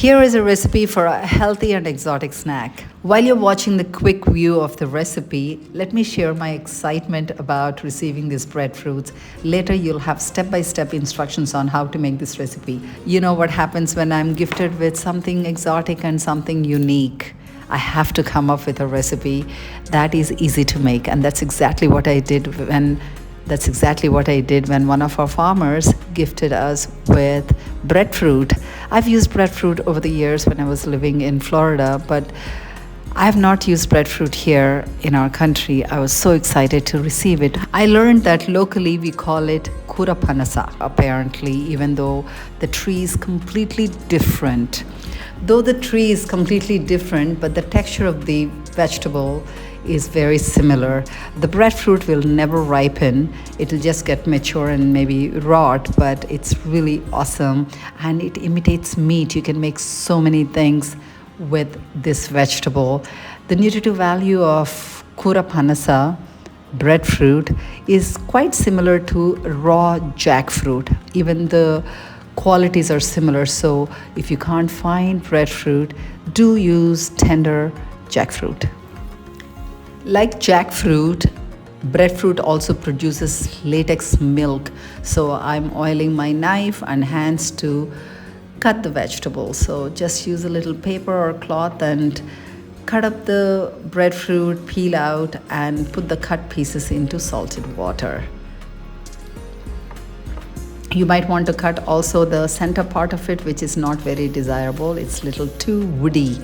Here is a recipe for a healthy and exotic snack. While you're watching the quick view of the recipe, let me share my excitement about receiving these breadfruits. Later, you'll have step-by-step instructions on how to make this recipe. You know what happens when I'm gifted with something exotic and something unique. I have to come up with a recipe that is easy to make, and that's exactly what I did when one of our farmers gifted us with breadfruit. I've used breadfruit over the years when I was living in Florida, but I have not used breadfruit here in our country. I was so excited to receive it. I learned that locally we call it kurapanasa, apparently, even though the tree is completely different. But the texture of the vegetable is very similar. The breadfruit will never ripen. It'll just get mature and maybe rot, but it's really awesome and it imitates meat. You can make so many things with this vegetable. The nutritive value of kurapanasa breadfruit is quite similar to raw jackfruit. Even the qualities are similar, so if you can't find breadfruit, do use tender jackfruit. Like jackfruit, breadfruit also produces latex milk, so I'm oiling my knife and hands to cut the vegetables. So just use a little paper or cloth and cut up the breadfruit, peel out, and put the cut pieces into salted water. You might want to cut also the center part of it, which is not very desirable. It's a little too woody.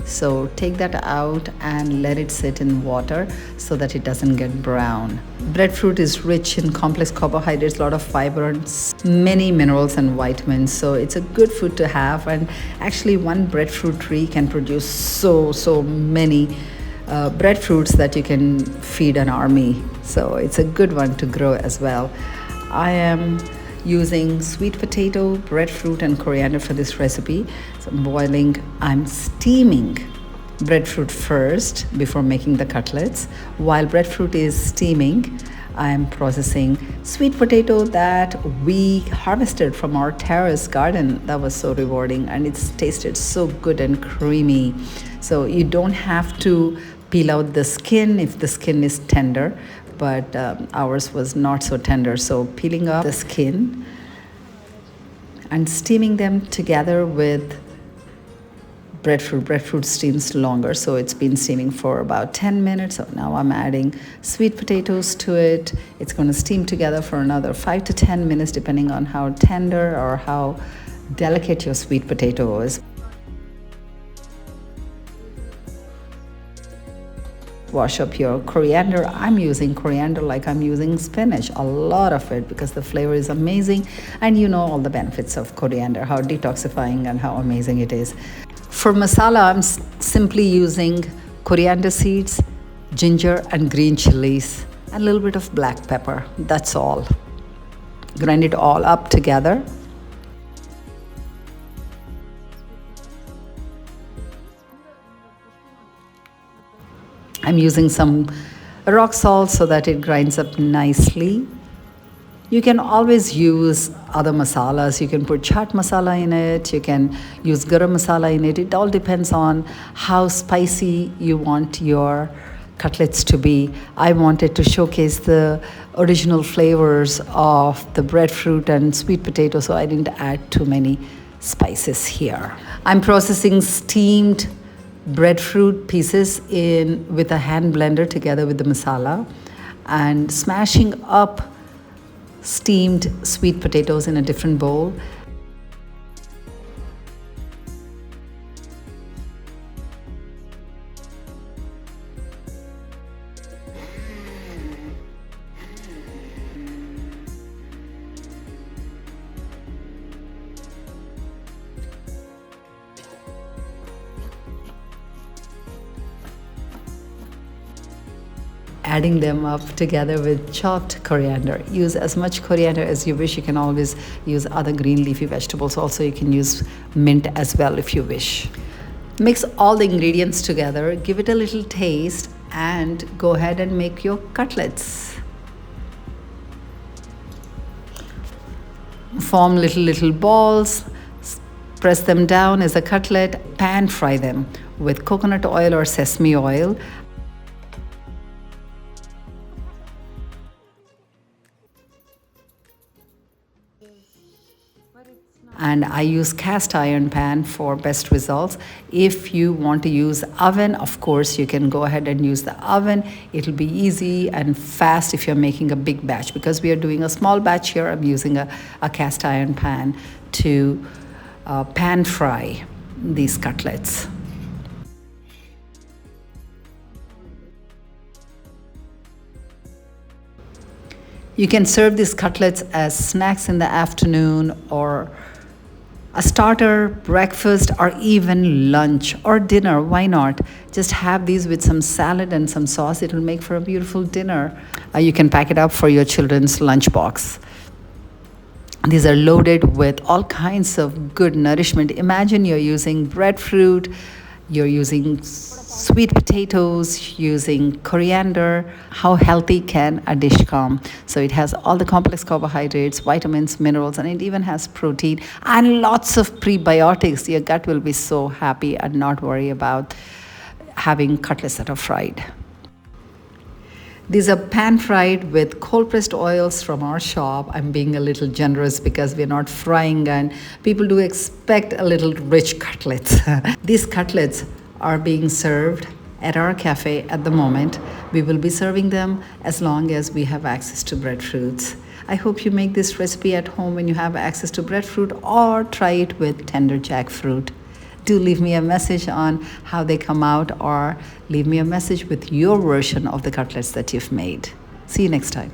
So take that out and let it sit in water so that it doesn't get brown. Breadfruit is rich in complex carbohydrates, a lot of fiber, and many minerals and vitamins. So it's a good food to have. And actually, one breadfruit tree can produce so many breadfruits that you can feed an army. So it's a good one to grow as well. I am using sweet potato, breadfruit, and coriander for this recipe. So I'm steaming breadfruit first before making the cutlets. While breadfruit is steaming, I'm processing sweet potato that we harvested from our terrace garden. That was so rewarding, and it's tasted so good and creamy. So you don't have to peel out the skin if the skin is tender, but ours was not so tender. So peeling off the skin and steaming them together with breadfruit. Breadfruit steams longer, so it's been steaming for about 10 minutes. So now I'm adding sweet potatoes to it. It's going to steam together for another 5 to 10 minutes, depending on how tender or how delicate your sweet potato is. Wash up your coriander. I'm using coriander like I'm using spinach, a lot of it, because the flavor is amazing, and you know all the benefits of coriander, how detoxifying and how amazing it is. For masala, I'm simply using coriander seeds, ginger, and green chilies, and a little bit of black pepper. That's all. Grind it all up together. I'm using some rock salt so that it grinds up nicely. You can always use other masalas. You can put chaat masala in it. You can use garam masala in it. It all depends on how spicy you want your cutlets to be. I wanted to showcase the original flavors of the breadfruit and sweet potato, so I didn't add too many spices here. I'm processing steamed breadfruit pieces with a hand blender together with the masala, and smashing up steamed sweet potatoes in a different bowl. Adding them up together with chopped coriander. Use as much coriander as you wish. You can always use other green leafy vegetables. Also, you can use mint as well if you wish. Mix all the ingredients together, give it a little taste, and go ahead and make your cutlets. Form little balls, Press them down as a cutlet, pan fry them with coconut oil or sesame oil. And I use cast iron pan for best results. If you want to use oven, of course you can go ahead and use the oven. It'll be easy and fast if you're making a big batch. Because we are doing a small batch here, I'm using a cast iron pan to pan fry these cutlets. You can serve these cutlets as snacks in the afternoon, or a starter, breakfast, or even lunch or dinner. Why not? Just have these with some salad and some sauce. It will make for a beautiful dinner. You can pack it up for your children's lunchbox. These are loaded with all kinds of good nourishment. Imagine you're using breadfruit, you're using sweet potatoes, using coriander. How healthy can a dish come? So it has all the complex carbohydrates, vitamins, minerals, and it even has protein and lots of prebiotics. Your gut will be so happy and not worry about having cutlets that are fried. These are pan fried with cold pressed oils from our shop. I'm being a little generous because we're not frying, and people do expect a little rich cutlets. These cutlets are being served at our cafe at the moment. We will be serving them as long as we have access to breadfruits. I hope you make this recipe at home when you have access to breadfruit, or try it with tender jackfruit. Do leave me a message on how they come out, or leave me a message with your version of the cutlets that you've made. See you next time.